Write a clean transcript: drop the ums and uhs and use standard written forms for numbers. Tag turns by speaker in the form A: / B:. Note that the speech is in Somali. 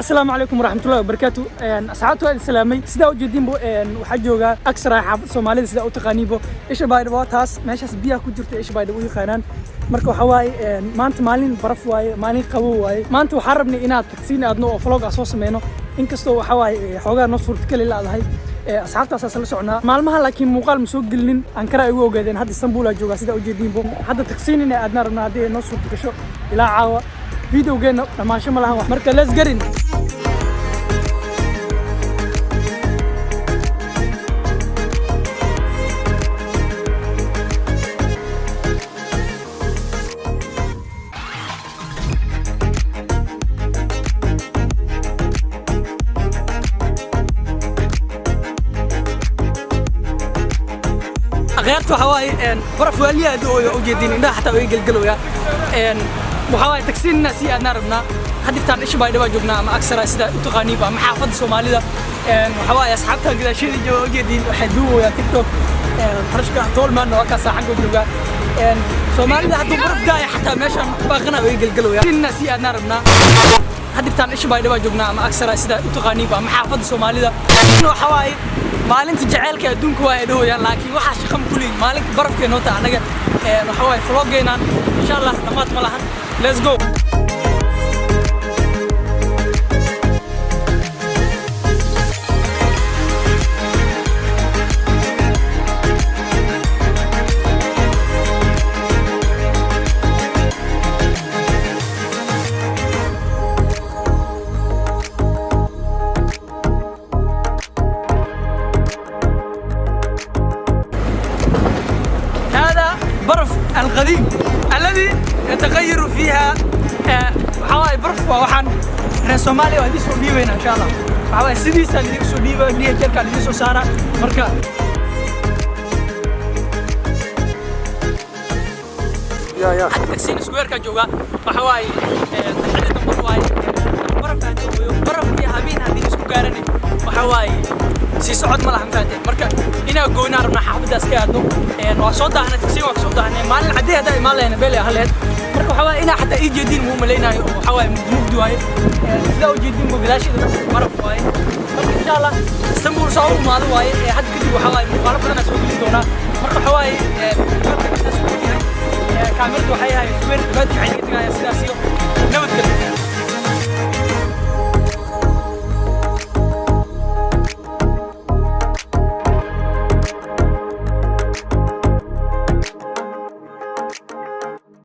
A: السلام عليكم ورحمة الله وبركاته. أصحابتو السلامي سدا وجدين بو وحجوجا أكثر حافظ سومالي سدا وتقانيبو إيش بايد واتاس ماشي سبيا كجرت إيش بايد ويخانان marka waxa waaye maanta maalin baraf waaye maalin qabow waaye maanta waxaan rabnay inaad tagsiin aadno oo vlog soo sameeyno inkastoo waxa waaye xoogaa noo suurtagal ilaadahay asxaabtaas la socnaa maalmaha laakiin muuqaal ma soo gelinin Ankara ay ugu ogaadeen hadda Istanbul ay joogaa sida u jeedinbo hadda tagsiin inay aadna rabnaa hadii noo suurtagasho ilaa caawa videogeena dhamaasho ma lahan wax marka let's get in. غيرت حواي برف واليا دو وجدين إنها حتى ويقلقلوا وحواي تكسين الناس أنا ربنا حديثان إيش بايد واجبنا مع أكثر سدا تغني بقى محافظ سومالي ده وحواي أصحابها كذا شيء جو وجدين حدوه يا تيك توك فرشك طول ما إنه وكاسة حقه جوجا سومالي ده حتى برف جاي حتى ماشى باغنا ويقلقلوا الناس أنا ربنا حديثان إيش بايد واجبنا مع أكثر سدا تغني بقى محافظ سومالي ده إنه حواي maalinta jaceelka adduunka waa ay dhawayaan laakiin waxa shaqo ku leeyahay maalinta barafkeena oo anaga waxa way vloggeena insha Allah dhamaad ma lahan let's go. برف القديم الذي يتغير فيها حواي برف وحن رئيس سومالي وهذه سعودية وين إن شاء الله حواي سيديس اللي سعودية اللي هي شركة اللي سوسارة مركا يا تكسين سكوير كجوجا وحواي تحديدا برواي برف هذه برف فيها مين هذه سكوكارني وحواي si socod ma lahan faatay marka ina goona rabna xaafada iska aadno waa soo daahna tagsiin waa soo daahna maalin cadeey haday ma leena beel haleed marka waxa waa ina xataa ii jeedin muu maleynaayo waxa waa mugdi waaye sida u jeedin buu bilaashida maraf waaye marka insha Allah Istanbul soo umaado waaye had kadib waxa waa muuqaal badan soo geli doona marka waxa waa kaamiradu waxay ahayd weer baad ka xigtay sidaas iyo nabadgelyo.